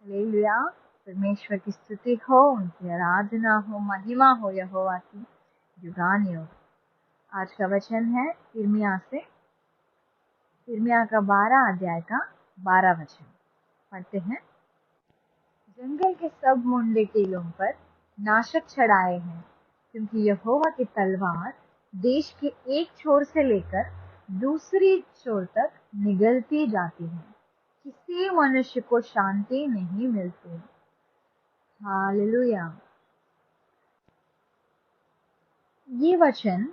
Hallelujah. परमेश्वर की स्तुति हो, उनकी आराधना हो, महिमा हो यहोवा की युगानुयुग। आज का वचन है यिर्मयाह से, यिर्मयाह का 12 अध्याय का 12 वचन पढ़ते हैं। जंगल के सब मुंडे टीलों पर नाशक चढ़ाए हैं, क्योंकि यहोवा की तलवार देश के एक छोर से लेकर दूसरी छोर तक निगलती जाती है, किसी मनुष्य को शांति नहीं मिलती। हालेलुया। ये वचन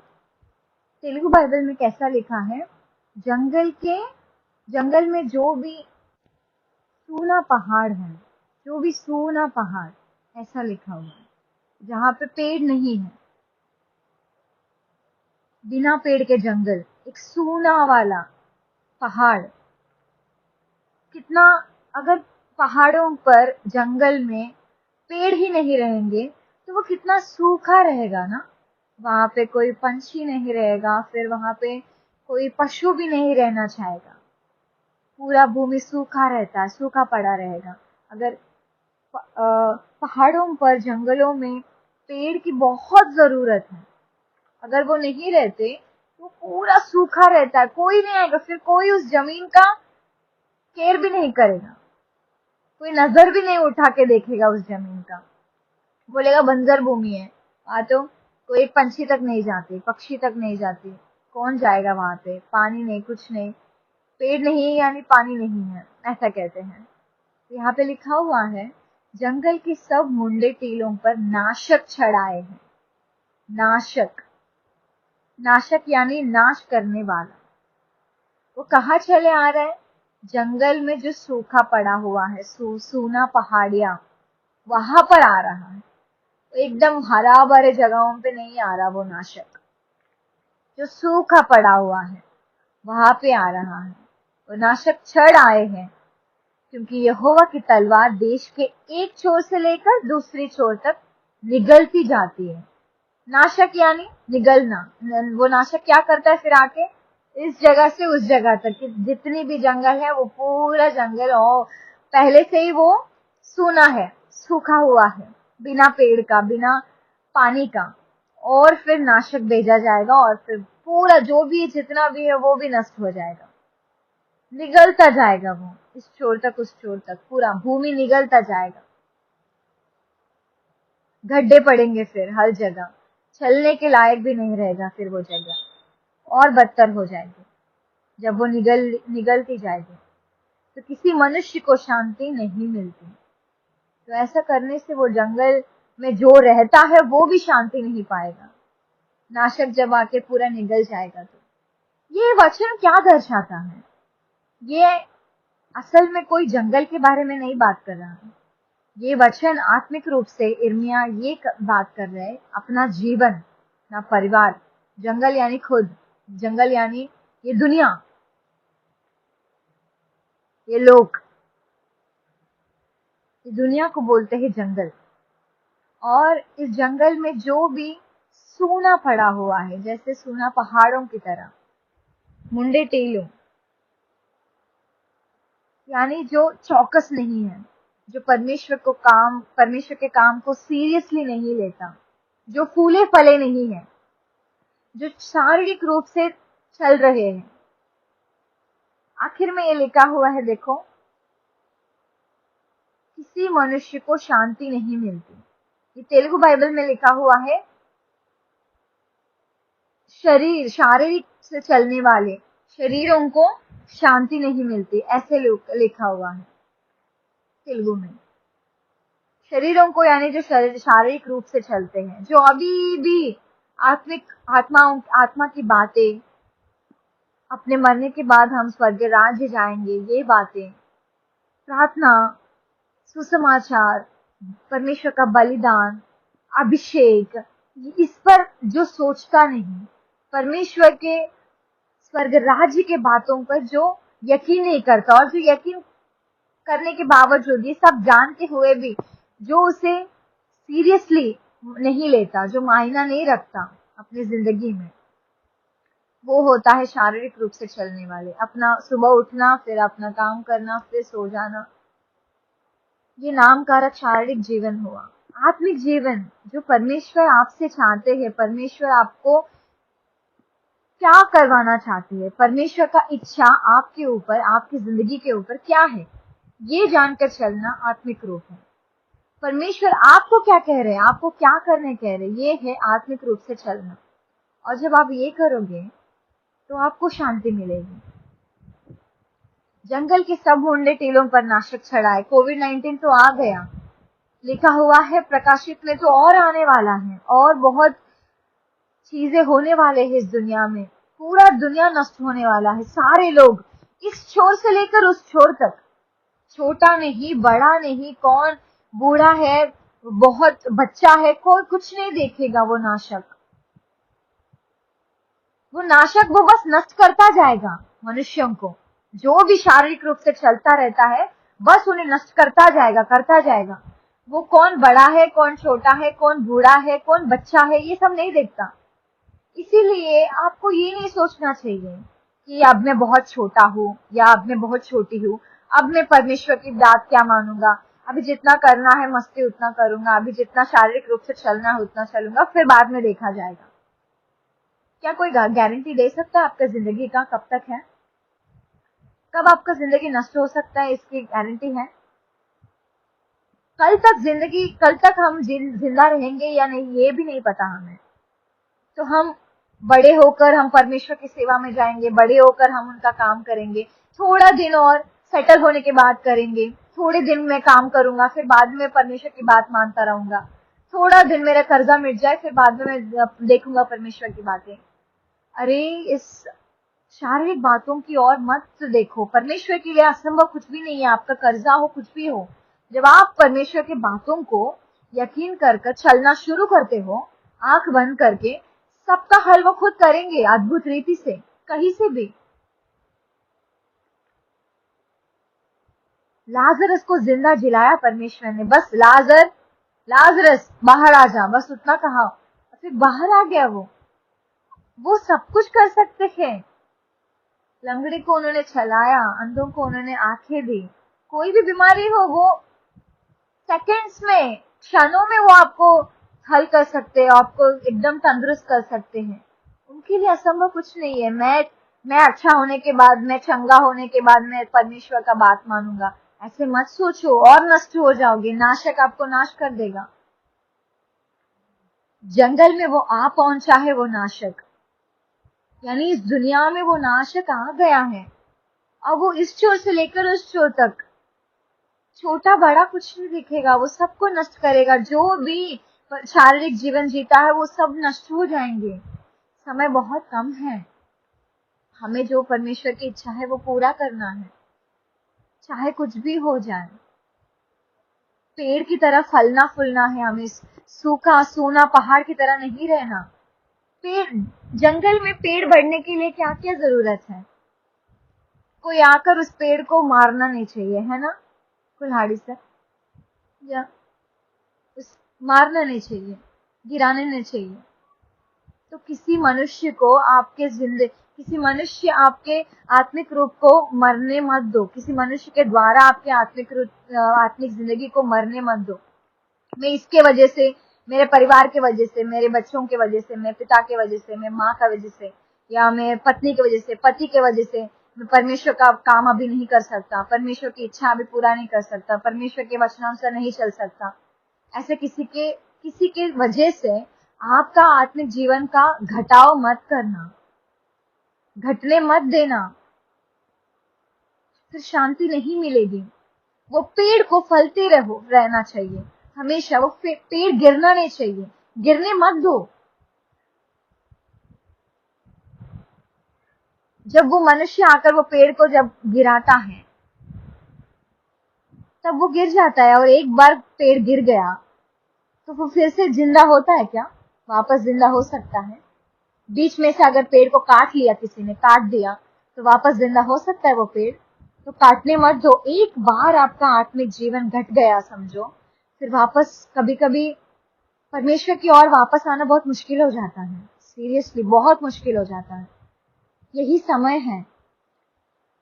तेलुगु बाइबल में कैसा लिखा है? जंगल में जो भी सूना पहाड़ है, जो भी सूना पहाड़, ऐसा लिखा हुआ है, जहाँ पे पेड़ नहीं है, बिना पेड़ के जंगल, एक सूना वाला पहाड़। कितना, अगर पहाड़ों पर जंगल में पेड़ ही नहीं रहेंगे तो वो कितना सूखा रहेगा ना। वहां पे कोई पंछी नहीं रहेगा, फिर वहां पे कोई पशु भी नहीं रहना चाहेगा। पूरा भूमि सूखा रहता है, सूखा पड़ा रहेगा। अगर पहाड़ों पर, जंगलों में पेड़ की बहुत जरूरत है, अगर वो नहीं रहते तो पूरा सूखा रहता है, कोई नहीं आएगा, फिर कोई उस जमीन का केयर भी नहीं करेगा, कोई नजर भी नहीं उठा के देखेगा उस जमीन का, बोलेगा बंजर भूमि है, वहां तो कोई एक पंछी तक नहीं जाती, पक्षी तक नहीं जाती, कौन जाएगा वहां पे? पानी नहीं, कुछ नहीं, पेड़ नहीं यानी पानी नहीं है, ऐसा कहते हैं। यहाँ पे लिखा हुआ है, जंगल की सब मुंडे टीलों पर नाशक चढ़ाए हैं। नाशक, नाशक यानी नाश करने वाला। वो कहाँ चले आ रहा है? जंगल में जो सूखा पड़ा हुआ है, सूना पहाड़िया, वहां पर आ रहा है। एकदम हरा भरे जगहों पे नहीं आ रहा वो नाशक, जो सूखा पड़ा हुआ है वहां पे आ रहा है। वो नाशक चढ़ आए हैं, क्योंकि यहोवा की तलवार देश के एक छोर से लेकर दूसरी छोर तक निगलती जाती है। नाशक यानी निगलना। वो नाशक क्या करता है? फिर आके इस जगह से उस जगह तक जितनी भी जंगल है, वो पूरा जंगल और पहले से ही वो सूना है, सूखा हुआ है, बिना पेड़ का, बिना पानी का, और फिर नाशक भेजा जाएगा और फिर पूरा जो भी जितना भी है वो भी नष्ट हो जाएगा, निगलता जाएगा। वो इस छोर तक उस छोर तक पूरा भूमि निगलता जाएगा। गड्ढे पड़ेंगे फिर हर जगह, चलने के लायक भी नहीं रहेगा फिर वो जगह, और बदतर हो जाएगी जब वो निगलती जाएगी। तो किसी मनुष्य को शांति नहीं मिलती। तो ऐसा करने से वो जंगल में जो रहता है वो भी शांति नहीं पाएगा। नाशक जब आके पूरा निगल जाएगा तो ये वचन क्या दर्शाता है? ये असल में कोई जंगल के बारे में नहीं बात कर रहा है। ये वचन आत्मिक रूप से यिर्मयाह ये बात कर रहे हैं, अपना जीवन, अपना परिवार। जंगल यानी खुद, जंगल यानी ये दुनिया, ये लोग, इस दुनिया को बोलते हैं जंगल। और इस जंगल में जो भी सूना पड़ा हुआ है, जैसे सूना पहाड़ों की तरह, मुंडे टेलों यानी जो चौकस नहीं है, जो परमेश्वर के काम को सीरियसली नहीं लेता, जो फूले फले नहीं है, जो शारीरिक रूप से चल रहे हैं। आखिर में ये लिखा हुआ है, देखो, किसी मनुष्य को शांति नहीं मिलती। ये तेलुगु बाइबल में लिखा हुआ है, शारीरिक से चलने वाले शरीरों को शांति नहीं मिलती, ऐसे लिखा हुआ है तेलुगु में। शरीरों को यानी जो शारीरिक रूप से चलते हैं, जो अभी भी आत्मा की बातें, अपने मरने के बाद हम स्वर्ग राज्य जाएंगे, ये बातें, प्रार्थना, सुसमाचार, परमेश्वर का बलिदान, अभिषेक, इस पर जो सोचता नहीं, परमेश्वर के स्वर्ग राज्य के बातों पर जो यकीन नहीं करता, और जो यकीन करने के बावजूद, ये सब जानते हुए भी जो उसे सीरियसली नहीं लेता, जो मायना नहीं रखता अपनी जिंदगी में, वो होता है शारीरिक रूप से चलने वाले। अपना सुबह उठना, फिर अपना काम करना, फिर सो जाना, ये नाम कारक शारीरिक जीवन हुआ। आत्मिक जीवन जो परमेश्वर आपसे चाहते हैं, परमेश्वर आपको क्या करवाना चाहती है, परमेश्वर का इच्छा आपके ऊपर, आपकी जिंदगी के ऊपर क्या है, ये जानकर चलना आत्मिक रूप है। परमेश्वर आपको क्या कह रहे हैं, आपको क्या करने कह रहे हैं, ये है आत्मिक रूप से चलना। और जब आप ये करोगे तो आपको शांति मिलेगी। जंगल के सब होंडे टीलों पर नाशक चढ़ाए। कोविड-19 तो आ गया, लिखा हुआ है प्रकाशित में तो और आने वाला है, और बहुत चीजें होने वाले हैं इस दुनिया में। पूरा दुनिया नष्ट होने वाला है। सारे लोग इस छोर से लेकर उस छोर तक, छोटा नहीं बड़ा नहीं, कौन बूढ़ा है बहुत बच्चा है, कोई कुछ नहीं देखेगा। वो नाशक वो बस नष्ट करता जाएगा मनुष्यों को। जो भी शारीरिक रूप से चलता रहता है बस उन्हें नष्ट करता जाएगा, करता जाएगा। वो कौन बड़ा है, कौन छोटा है, कौन बूढ़ा है, कौन बच्चा है, ये सब नहीं देखता। इसीलिए आपको ये नहीं सोचना चाहिए कि अब मैं बहुत छोटा हूँ या अब मैं बहुत छोटी हूँ, अब मैं परमेश्वर की बात क्या मानूंगा, अभी जितना करना है मस्ती उतना करूंगा, अभी जितना शारीरिक रूप से चलना है उतना चलूंगा, फिर बाद में देखा जाएगा। क्या कोई गारंटी दे सकता है आपका जिंदगी का कब तक है, कब आपका जिंदगी नष्ट हो सकता है, इसकी गारंटी है? कल तक हम जिंदा रहेंगे या नहीं ये भी नहीं पता हमें। तो हम बड़े होकर हम परमेश्वर की सेवा में जाएंगे, बड़े होकर हम उनका काम करेंगे, थोड़ा दिन और सेटल होने के बाद करेंगे, थोड़े दिन मैं काम करूंगा, फिर बाद में परमेश्वर की बात मानता रहूंगा, थोड़ा दिन मेरा कर्जा मिट जाए, फिर बाद में मैं देखूंगा परमेश्वर की बातें। अरे इस शारीरिक बातों की ओर मत देखो। परमेश्वर के लिए असंभव कुछ भी नहीं है, आपका कर्जा हो कुछ भी हो, जब आप परमेश्वर की बातों को यकीन कर चलना शुरू करते हो, आंख बंद करके, सबका हल वो खुद करेंगे अद्भुत रीति से, कहीं से भी। लाजरस को जिंदा जिलाया परमेश्वर ने। बस लाजरस बाहर आ जा, बस उतना कहा, फिर बाहर आ गया। वो सब कुछ कर सकते हैं। लंगड़े को उन्होंने चलाया, अंधों को उन्होंने आंखें दी। कोई भी बीमारी हो वो सेकंड्स में, क्षणों में वो आपको हल कर सकते हैं, आपको एकदम तंदुरुस्त कर सकते हैं। उनके लिए असंभव कुछ नहीं है। मैं अच्छा होने के बाद, मैं चंगा होने के बाद मैं परमेश्वर का बात मानूंगा, ऐसे मत सोचो, और नष्ट हो जाओगे, नाशक आपको नाश कर देगा। जंगल में वो आ पहुंचा है, वो नाशक, यानी इस दुनिया में वो नाशक आ गया है। अब वो इस छोर से लेकर उस छोर तक, छोटा बड़ा कुछ नहीं दिखेगा, वो सबको नष्ट करेगा। जो भी शारीरिक जीवन जीता है वो सब नष्ट हो जाएंगे। समय बहुत कम है, हमें जो परमेश्वर की इच्छा है वो पूरा करना है, चाहे कुछ भी हो जाए। पेड़ की तरह फलना फूलना है हमें, सूखा सूना पहाड़ की तरह नहीं रहना। पेड़, जंगल में पेड़ बढ़ने के लिए क्या क्या जरूरत है? कोई आकर उस पेड़ को मारना नहीं चाहिए, है ना, कुल्हाड़ी से, या उस मारना नहीं चाहिए, गिराने नहीं चाहिए। तो किसी मनुष्य को किसी मनुष्य आपके आत्मिक रूप को मरने मत दो, किसी मनुष्य के द्वारा आपके आत्मिक जिंदगी को मरने मत दो। मैं इसके वजह से, मेरे परिवार के वजह से, मेरे बच्चों के वजह से, मेरे पिता के वजह से, मैं माँ का वजह से, या मैं पत्नी की वजह से, पति के वजह से मैं परमेश्वर का काम अभी नहीं कर सकता, परमेश्वर की इच्छा अभी पूरा नहीं कर सकता, परमेश्वर के वचनानुसार नहीं चल सकता, ऐसे किसी के वजह से आपका आत्मिक जीवन का घटाव मत करना, घटने मत देना, फिर शांति नहीं मिलेगी। वो पेड़ को फलते रहना चाहिए हमेशा, वो पेड़ गिरना नहीं चाहिए, गिरने मत दो। जब वो मनुष्य आकर वो पेड़ को जब गिराता है तब वो गिर जाता है, और एक बार पेड़ गिर गया तो वो फिर से जिंदा होता है क्या? वापस जिंदा हो सकता है? बीच में से अगर पेड़ को काट लिया, किसी ने काट दिया, तो वापस जिंदा हो सकता है वो पेड़? तो काटने मत दो। एक बार आपका आत्मिक जीवन घट गया समझो, फिर वापस कभी कभी परमेश्वर की ओर वापस आना बहुत मुश्किल हो जाता है। सीरियसली बहुत मुश्किल हो जाता है। यही समय है,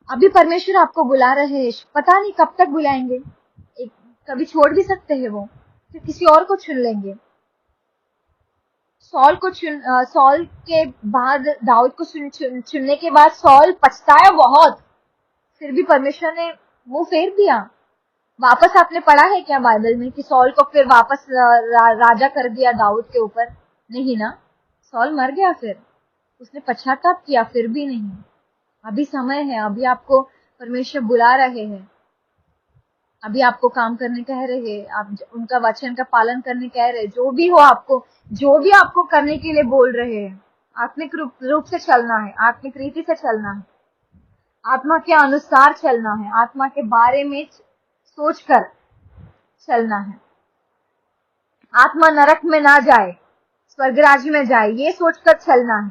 अभी परमेश्वर आपको बुला रहे हैं, पता नहीं कब तक बुलाएंगे। एक कभी छोड़ भी सकते हैं वो, फिर किसी और को चुन लेंगे। सॉल के बाद दाऊद को चुनने के बाद सॉल पछताया बहुत, फिर भी परमेश्वर ने मुंह फेर दिया। वापस आपने पढ़ा है क्या बाइबल में कि सॉल को फिर वापस राजा कर दिया दाऊद के ऊपर? नहीं ना, सॉल मर गया, फिर उसने पश्चाताप किया, फिर भी नहीं। अभी समय है, अभी आपको परमेश्वर बुला रहे हैं, अभी आपको काम करने कह रहे हैं, आप उनका वचन का पालन करने कह रहे हैं। जो भी हो, आपको जो भी आपको करने के लिए बोल रहे हैं, आत्मिक रूप से चलना है, आत्मिक रीति से चलना है, आत्मा के अनुसार चलना है, आत्मा के बारे में सोचकर चलना है। आत्मा नरक में ना जाए, स्वर्ग राज्य में जाए, ये सोचकर चलना है।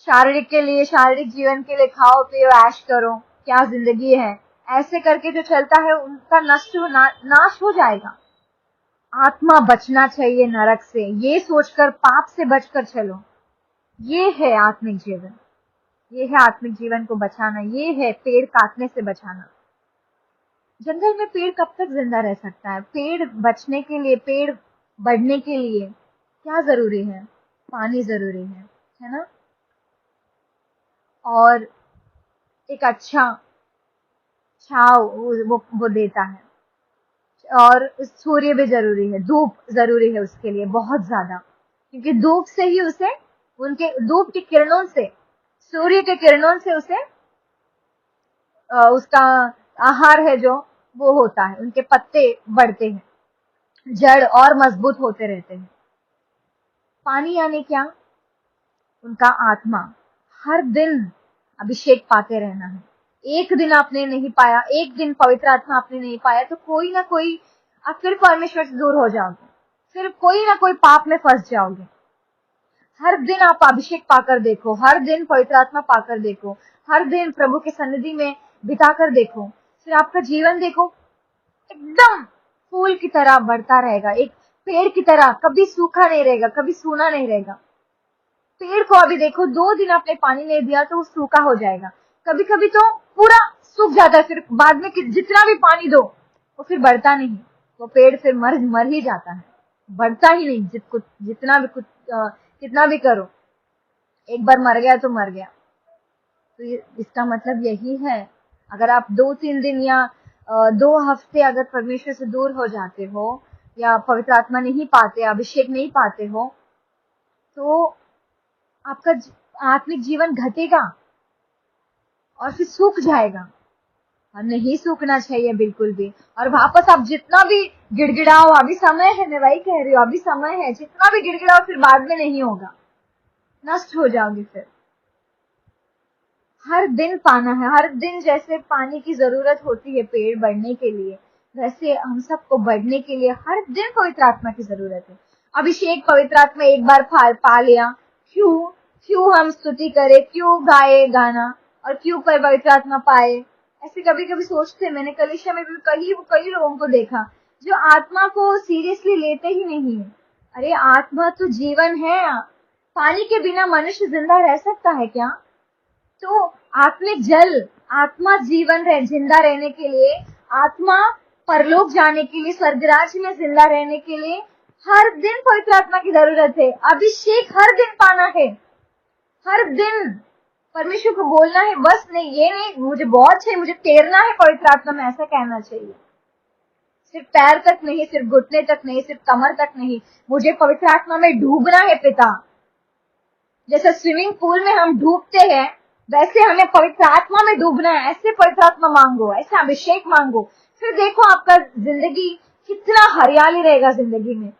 शारीरिक के लिए, शारीरिक जीवन के लिए खाओ पियो ऐश करो, क्या जिंदगी है, ऐसे करके जो चलता है उनका नाश हो जाएगा। आत्मा बचना चाहिए नरक से, ये सोचकर पाप से बचकर चलो। ये है आत्मिक जीवन, ये है आत्मिक जीवन को बचाना, ये है पेड़ काटने से बचाना। जंगल में पेड़ कब तक जिंदा रह सकता है? पेड़ बचने के लिए, पेड़ बढ़ने के लिए क्या जरूरी है? पानी जरूरी है ना? और एक अच्छा छाव वो देता है, और सूर्य भी जरूरी है, धूप जरूरी है उसके लिए बहुत ज्यादा, क्योंकि धूप से ही उसे, उनके धूप की किरणों से, सूर्य के किरणों से उसे उसका आहार है जो वो होता है, उनके पत्ते बढ़ते हैं, जड़ और मजबूत होते रहते हैं। पानी यानी क्या? उनका आत्मा। हर दिन अभिषेक पाते रहना है। एक दिन आपने नहीं पाया, एक दिन पवित्र आत्मा आपने नहीं पाया, तो कोई ना कोई आप फिर परमेश्वर से दूर हो जाओगे, फिर कोई ना कोई पाप में फंस जाओगे। हर दिन आप अभिषेक पाकर देखो, हर दिन पवित्र आत्मा पाकर देखो, हर दिन प्रभु के सन्निधि में बिताकर देखो, फिर आपका जीवन देखो एकदम फूल की तरह बढ़ता रहेगा, एक पेड़ की तरह, कभी सूखा नहीं रहेगा, कभी सूना नहीं रहेगा। पेड़ को अभी देखो, 2 दिन आपने पानी नहीं दिया तो वो सूखा हो जाएगा, कभी कभी तो पूरा सूख जाता है, फिर बाद में जितना भी पानी दो वो फिर बढ़ता नहीं, वो पेड़ फिर मर ही जाता है, बढ़ता ही नहीं, जितना भी कितना भी करो, एक बार मर गया तो मर गया। तो इसका मतलब यही है, अगर आप 2-3 दिन या 2 हफ्ते अगर परमेश्वर से दूर हो जाते हो, या पवित्र आत्मा नहीं पाते, अभिषेक नहीं पाते हो, तो आपका आत्मिक जीवन घटेगा और फिर सूख जाएगा, और नहीं सूखना चाहिए बिल्कुल भी। और वापस आप जितना भी गिड़गिड़ाओ, अभी समय है, मैं वही कह रही हूँ, अभी समय है, जितना भी गिड़गिड़ाओ फिर बाद में नहीं होगा, नष्ट हो जाओगे फिर। हर दिन पाना है, हर दिन जैसे पानी की जरूरत होती है पेड़ बढ़ने के लिए, वैसे हम सबको बढ़ने के लिए हर दिन पवित्र आत्मा की जरूरत है। अभिषेक पवित्र आत्मा एक बार पा लिया, क्यों हम स्तुति करें, क्यों गाए गाना, और क्यों पवित्र आत्मा पाए? ऐसे कभी कभी सोचते, मैंने कलीसिया में भी कई लोगों को देखा जो आत्मा को सीरियसली लेते ही नहीं है। अरे आत्मा तो जीवन है, पानी के बिना मनुष्य जिंदा रह सकता है क्या? तो आत्मिक जल, आत्मा जीवन है जिंदा रहने के लिए, आत्मा परलोक जाने के लिए, स्वर्गराज में जिंदा रहने के लिए हर दिन पवित्र आत्मा की जरूरत है। अभिषेक हर दिन पाना है, हर दिन परमेश्वर को बोलना है, बस नहीं, ये नहीं मुझे बहुत चाहिए, मुझे तैरना है पवित्र आत्मा में, ऐसा कहना चाहिए। सिर्फ पैर तक नहीं, सिर्फ घुटने तक नहीं, सिर्फ कमर तक नहीं, मुझे पवित्र आत्मा में डूबना है पिता। जैसे स्विमिंग पूल में हम डूबते हैं, वैसे हमें पवित्र आत्मा में डूबना है। ऐसे पवित्र आत्मा मांगो, ऐसे अभिषेक मांगो, फिर देखो आपका जिंदगी कितना हरियाली रहेगा, जिंदगी में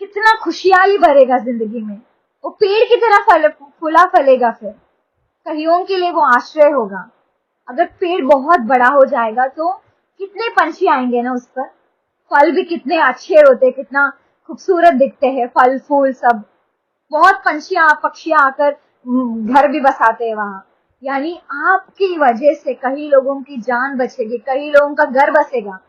कितना खुशहाली भरेगा जिंदगी में, वो पेड़ की तरह फूला फलेगा, फिर कईयों के लिए वो आश्रय होगा। अगर पेड़ बहुत बड़ा हो जाएगा तो कितने पंछी आएंगे ना उस पर, फल भी कितने अच्छे होते, कितना खूबसूरत दिखते हैं, फल फूल सब, बहुत पक्षियां आकर घर भी बसाते हैं वहां। यानी आपकी वजह से कई लोगों की जान बचेगी, कई लोगों का घर बसेगा,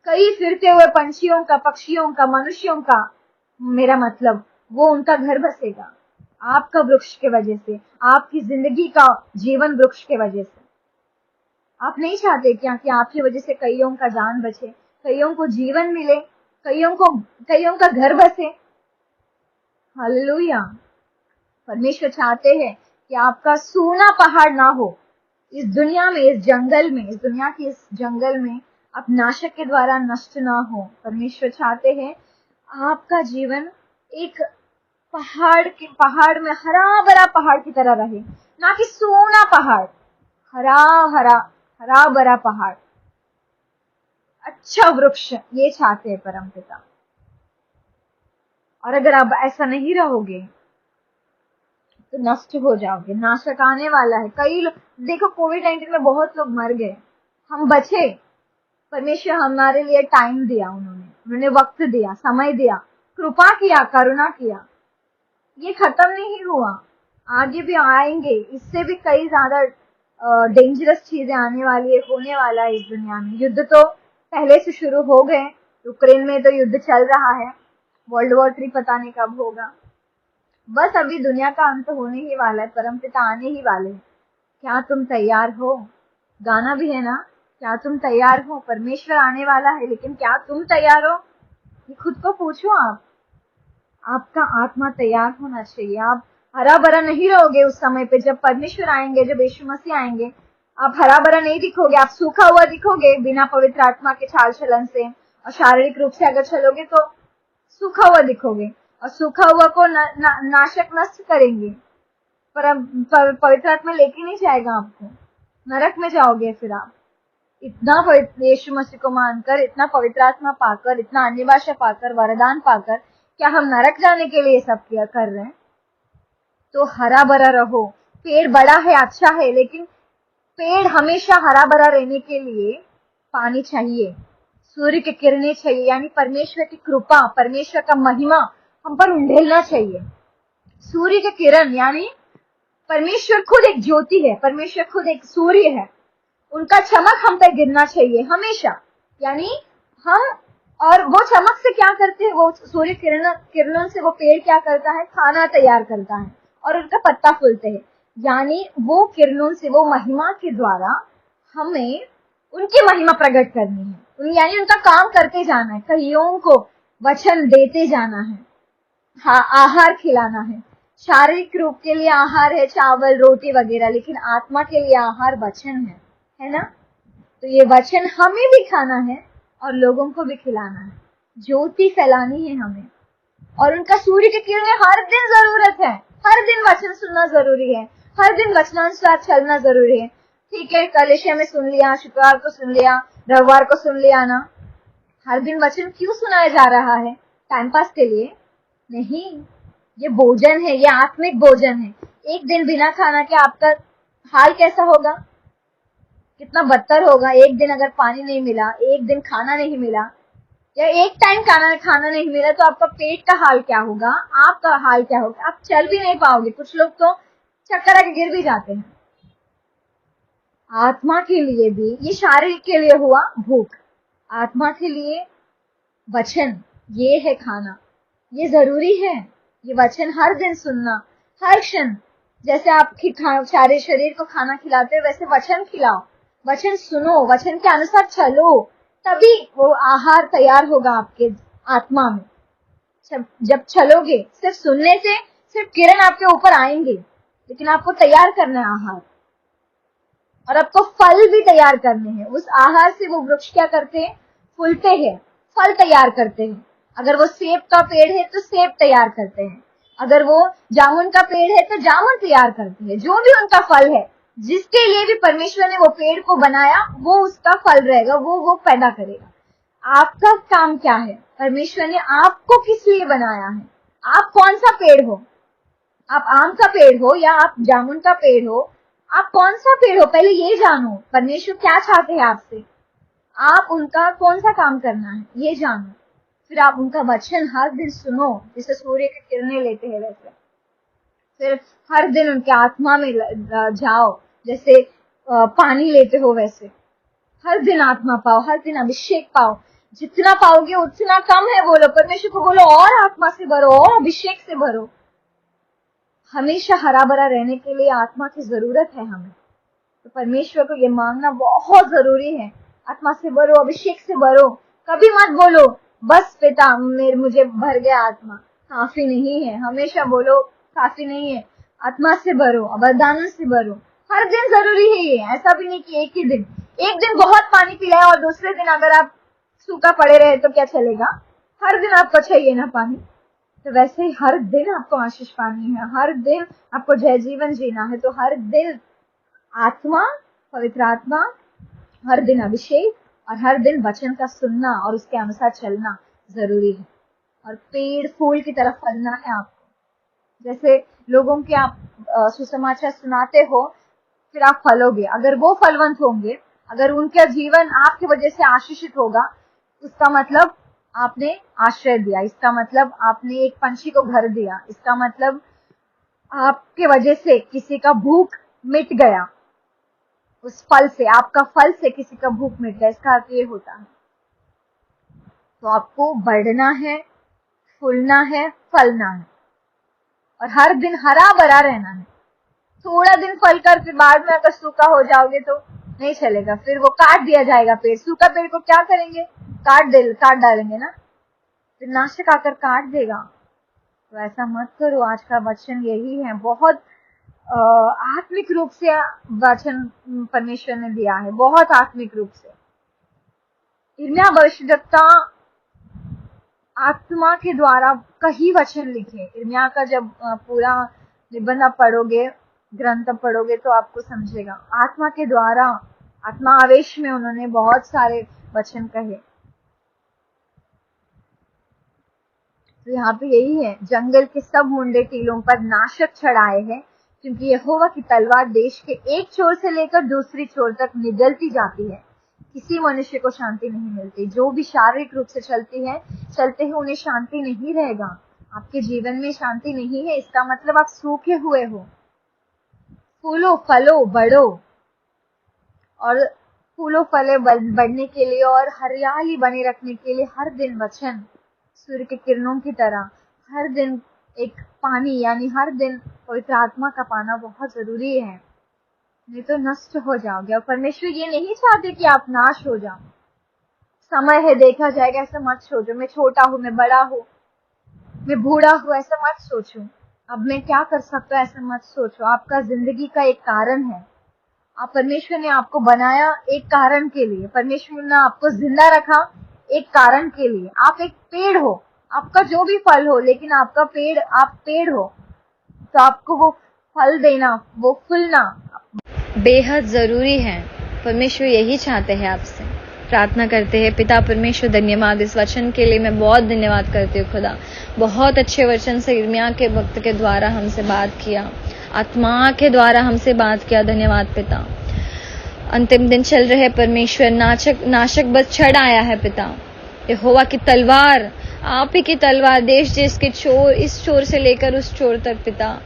कई फिरते हुए पंछियों का, पक्षियों का, मनुष्यों का, मेरा मतलब वो उनका घर बसेगा आपका वृक्ष के वजह से, आपकी जिंदगी का जीवन वृक्ष के वजह से। आप नहीं चाहते क्या कि आपकी वजह से कईयों का जान बचे, कईयों को जीवन मिले, कईयों का घर बसे। हालेलुया। परमेश्वर चाहते हैं कि आपका सूना पहाड़ ना हो इस दुनिया में, इस जंगल में, इस दुनिया की इस जंगल में आप नाशक के द्वारा नष्ट ना हो। परमेश्वर चाहते हैं आपका जीवन एक पहाड़ में हरा भरा पहाड़ की तरह रहे, ना कि सूना पहाड़। हरा हरा हरा भरा पहाड़, अच्छा वृक्ष, ये चाहते हैं परमपिता। और अगर आप ऐसा नहीं रहोगे तो नष्ट हो जाओगे, नाशक आने वाला है। कई लोग देखो, कोविड-19 में बहुत लोग मर गए, हम बचे। परमेश्वर हमारे लिए टाइम दिया, उन्होंने वक्त दिया, समय दिया, कृपा किया, करुणा किया। ये खत्म नहीं हुआ, आगे भी आएंगे, इससे भी कई ज्यादा डेंजरस चीजें आने वाली है, होने वाला है इस दुनिया में। युद्ध तो पहले से शुरू हो गए, यूक्रेन में तो युद्ध चल रहा है, वर्ल्ड वॉर 3 पता नहीं कब होगा। बस अभी दुनिया का अंत होने ही वाला है, परमपिता आने ही वाले हैं। क्या तुम तैयार हो? गाना भी है ना, क्या तुम तैयार हो? परमेश्वर आने वाला है, लेकिन क्या तुम तैयार हो? ये खुद को पूछो आप। आपका आत्मा तैयार होना चाहिए। आप हरा भरा नहीं रहोगे उस समय पे, जब परमेश्वर आएंगे, जब यीशु मसीह आएंगे, आप हरा भरा नहीं दिखोगे, आप सूखा हुआ दिखोगे बिना पवित्र आत्मा के चाल चलन से। और शारीरिक रूप से अगर चलोगे तो सूखा हुआ दिखोगे, और सूखा हुआ को नाशक नष्ट करेंगे। पर पवित्र आत्मा लेके नहीं जाएगा आपको, नरक में जाओगे फिर आप। इतना पवित्र यीशु मसीह को मानकर, इतना पवित्र आत्मा पाकर, इतना अन्य भाषा पाकर, वरदान पाकर, क्या हम नरक जाने के लिए सब किया कर रहे हैं? तो हरा भरा रहो। पेड़ बड़ा है, अच्छा है, लेकिन पेड़ हमेशा हरा भरा रहने के लिए पानी चाहिए, सूर्य की किरणें चाहिए, यानी परमेश्वर की कृपा, परमेश्वर का महिमा हम पर उंडेलना चाहिए। सूर्य की किरण यानी परमेश्वर खुद एक ज्योति है, परमेश्वर खुद एक सूर्य है, उनका चमक हम पर गिरना चाहिए हमेशा। यानी हम, और वो चमक से क्या करते हैं, वो सूर्य किरणों से वो पेड़ क्या करता है, खाना तैयार करता है और उनका पत्ता फूलते हैं। यानी वो किरणों से, वो महिमा के द्वारा हमें उनकी महिमा प्रकट करनी है, यानी उनका काम करते जाना है, कईयों को वचन देते जाना है, हाँ, आहार खिलाना है। शारीरिक रूप के लिए आहार है चावल रोटी वगैरह, लेकिन आत्मा के लिए आहार वचन है ना? तो ये वचन हमें भी खाना है और लोगों को भी खिलाना है, ज्योति फैलानी है हमें। और उनका सूर्य की किरणें हर दिन जरूरत है, हर दिन वचन सुनना जरूरी है, हर दिन वचनानुसार चलना जरूरी है। ठीक है, कल एशिया में सुन लिया, शुक्रवार को सुन लिया, रविवार को सुन लिया ना, हर दिन वचन क्यों सुनाया जा रहा है? टाइम पास के लिए नहीं, ये भोजन है, ये आत्मिक भोजन है। एक दिन बिना खाना के आपका हाल कैसा होगा, कितना बदतर होगा। एक दिन अगर पानी नहीं मिला, एक दिन खाना नहीं मिला, या एक टाइम खाना नहीं मिला, तो आपका पेट का हाल क्या होगा, आपका हाल क्या होगा? आप चल भी नहीं पाओगे, कुछ लोग तो चक्कर आके गिर भी जाते हैं। आत्मा के लिए भी, ये शारीरिक के लिए हुआ भूख, आत्मा के लिए वचन, ये है खाना, ये जरूरी है। ये वचन हर दिन सुनना, हर क्षण। जैसे आप सारे शरीर को खाना खिलाते हो, वैसे वचन खिलाओ, वचन सुनो, वचन के अनुसार चलो, तभी वो आहार तैयार होगा आपके आत्मा में। जब चलोगे, सिर्फ सुनने से सिर्फ किरण आपके ऊपर आएंगे, लेकिन आपको तैयार करना है आहार, और आपको फल भी तैयार करने हैं। उस आहार से वो वृक्ष क्या करते हैं, फूलते हैं, फल तैयार करते हैं। अगर वो सेब का पेड़ है तो सेब तैयार करते हैं, अगर वो जामुन का पेड़ है तो जामुन तैयार करते हैं। जो भी उनका फल है, जिसके लिए भी परमेश्वर ने वो पेड़ को बनाया, वो उसका फल रहेगा, वो पैदा करेगा। आपका काम क्या है? परमेश्वर ने आपको किस लिए बनाया है? आप कौन सा पेड़ हो? आप आम का पेड़ हो या आप जामुन का पेड़ हो? आप कौन सा पेड़ हो? पहले ये जानो परमेश्वर क्या चाहते हैं आपसे, आप उनका कौन सा काम करना है ये जानो, फिर आप उनका वचन हर दिन सुनो, जैसे सूर्य की किरणें लेते हैं वैसे। फिर हर दिन उनके आत्मा में जाओ, जैसे पानी लेते हो वैसे। हर दिन आत्मा पाओ, हर दिन अभिषेक पाओ। जितना पाओगे उतना कम है। बोलो परमेश्वर को, बोलो और आत्मा से भरो, और अभिषेक से भरो। हमेशा हरा भरा रहने के लिए आत्मा की जरूरत है हमें। तो परमेश्वर को ये मांगना बहुत जरूरी है। आत्मा से भरो, अभिषेक से भरो। कभी मत बोलो बस पिता मेरे मुझे भर गया आत्मा, काफी नहीं है। हमेशा बोलो काफी नहीं है, आत्मा से भरो, वरदानों से भरो। हर दिन जरूरी है ये, ऐसा भी नहीं कि एक ही दिन। एक दिन बहुत पानी पिलाए और दूसरे दिन अगर आप सूखा पड़े रहे तो क्या चलेगा? हर दिन आपको चाहिए ना पानी। तो वैसे ही हर दिन आपको आशीष पानी है, हर दिन आपको जय जीवन जीना है। तो हर दिन आत्मा, पवित्र आत्मा, हर दिन अभिषेक और हर दिन वचन का सुनना और उसके अनुसार चलना जरूरी है। और पेड़ फूल की तरफ फलना है आपको। जैसे लोगों के आप सुसमाचार सुनाते हो, फिर आप फलोगे। अगर वो फलवंत होंगे, अगर उनका जीवन आपकी वजह से आशीषित होगा, उसका मतलब आपने आश्रय दिया, इसका मतलब आपने एक पंछी को घर दिया, इसका मतलब आपके वजह से किसी का भूख मिट गया। उस फल से, आपका फल से किसी का भूख मिट गया, इसका अर्थ ये होता है। तो आपको बढ़ना है, फूलना है, फलना है और हर दिन हरा भरा रहना है। थोड़ा दिन फल कर फिर बाद में अगर सूखा हो जाओगे तो नहीं चलेगा, फिर वो काट दिया जाएगा पेड़। सूखा पेड़ को क्या करेंगे? काट डालेंगे ना, फिर नाशक आकर काट देगा। तो ऐसा मत करो। आज का वचन यही है। बहुत आत्मिक रूप से वचन परमेश्वर ने दिया है, बहुत आत्मिक रूप से। यिर्मयाह भविष्यद्वक्ता आत्मा के द्वारा कई वचन लिखे। यिर्मयाह का जब पूरा निबंध आप पढ़ोगे, ग्रंथ पढ़ोगे तो आपको समझेगा। आत्मा के द्वारा, आत्मा आवेश में उन्होंने बहुत सारे वचन कहे। तो यहाँ पे यही है, जंगल के सब मुंडे टीलों पर नाशक चढ़ाए हैं, क्योंकि यहोवा की तलवार देश के एक छोर से लेकर दूसरी छोर तक निगलती जाती है। किसी मनुष्य को शांति नहीं मिलती। जो भी शारीरिक रूप से चलते हैं उन्हें शांति नहीं रहेगा। आपके जीवन में शांति नहीं है, इसका मतलब आप सूखे हुए हो। फूलो फलो बढ़ो, और फूलो फले बढ़ने के लिए और हरियाली बने रखने के लिए हर दिन वचन सूर्य के किरणों की तरह हर दिन एक पानी, यानी हर दिन पवित्र आत्मा का पाना बहुत जरूरी है। नहीं तो नष्ट हो जाओगे। और परमेश्वर ये नहीं चाहते कि आप नाश हो जाओ। समय है, देखा जाएगा, ऐसा मत सोचो। मैं छोटा हूँ, मैं बड़ा हूँ, मैं बूढ़ा हूँ, ऐसा मत सोचो। अब मैं क्या कर सकता हूँ, ऐसा मत सोचो। आपका जिंदगी का एक कारण है। आप, परमेश्वर ने आपको बनाया एक कारण के लिए। परमेश्वर ने आपको जिंदा रखा एक कारण के लिए। आप एक पेड़ हो, आपका जो भी फल हो, लेकिन आपका पेड़, आप पेड़ हो, तो आपको वो फल देना, वो फूलना बेहद जरूरी है। परमेश्वर यही चाहते हैं आपसे। प्रार्थना करते हैं। पिता परमेश्वर, धन्यवाद इस वचन के लिए। मैं बहुत धन्यवाद करती हूँ खुदा। बहुत अच्छे वचन से यिर्मयाह के वक्त के द्वारा हमसे बात किया, आत्मा के द्वारा हमसे बात किया। धन्यवाद पिता। अंतिम दिन चल रहे परमेश्वर, नाशक बस चढ़ आया है पिता। यहोवा की तलवार, आप ही की तलवार देश देश के चोर, इस चोर से लेकर उस चोर तक पिता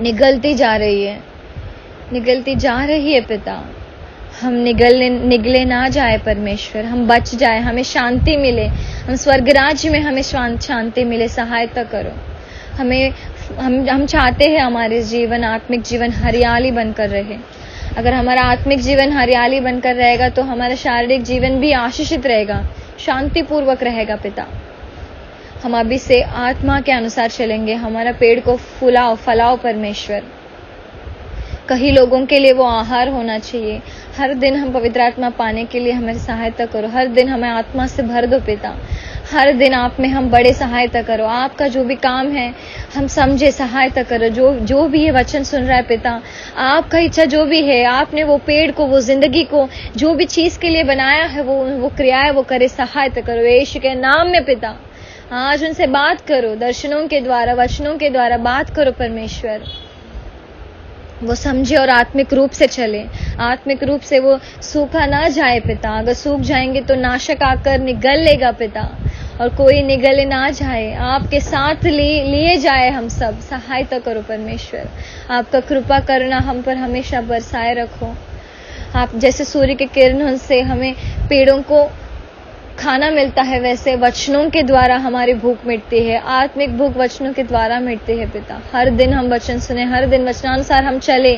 निगलती जा रही है, निगलती जा रही है पिता। हम निगले ना जाए परमेश्वर, हम बच जाए, हमें शांति मिले, हम स्वर्ग राज्य में हमें शांति मिले। सहायता करो हमें। हम चाहते हैं हमारे जीवन, आत्मिक जीवन हरियाली बनकर रहे। अगर हमारा आत्मिक जीवन हरियाली बनकर रहेगा तो हमारा शारीरिक जीवन भी आशीषित रहेगा, शांतिपूर्वक रहेगा पिता। हम अभी से आत्मा के अनुसार चलेंगे। हमारा पेड़ को फलाओ परमेश्वर। कई लोगों के लिए वो आहार होना चाहिए। हर दिन हम पवित्र आत्मा पाने के लिए हमारी सहायता करो। हर दिन हमें आत्मा से भर दो पिता। हर दिन आप में हम बड़े सहायता करो। आपका जो भी काम है हम समझे, सहायता करो। जो भी ये वचन सुन रहा है पिता, आपका इच्छा जो भी है, आपने वो पेड़ को, वो जिंदगी को, जो भी चीज के लिए बनाया है, वो क्रियाएं वो करे। सहायता करो यीशु के नाम में पिता। आज उनसे बात करो, दर्शनों के द्वारा, वचनों के द्वारा बात करो परमेश्वर। वो समझे और आत्मिक रूप से चले, आत्मिक रूप से वो सूखा ना जाए पिता। अगर सूख जाएंगे तो नाशक आकर निगल लेगा पिता, और कोई निगले ना जाए, आपके साथ लिए जाए हम सब। सहायता करो परमेश्वर। आपका कृपा करना हम पर हमेशा बरसाए रखो। आप जैसे सूर्य के किरणों से हमें पेड़ों को खाना मिलता है, वैसे वचनों के द्वारा हमारी भूख मिटती है। आत्मिक भूख वचनों के द्वारा मिटती है पिता। हर दिन हम वचन सुने, हर दिन वचनानुसार हम चले,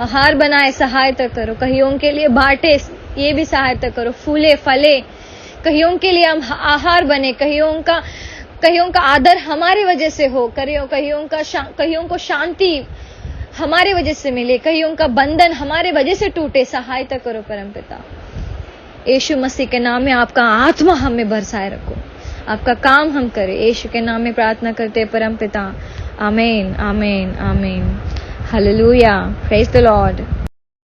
आहार बनाए, सहायता करो। कईयों के लिए बांटे, ये भी सहायता करो। फूले फले, कईयों के लिए हम आहार बने। कईयों का आदर हमारी वजह से हो, कईयों को शांति हमारी वजह से मिले, कईयों का बंधन हमारे वजह से टूटे। सहायता करो परमपिता, यीशु मसीह के नाम में आपका आत्मा हमें बरसाए रखो, आपका काम हम करें। यीशु के नाम में प्रार्थना करते हैं परमपिता, आमीन आमीन आमीन। Hallelujah, praise the Lord.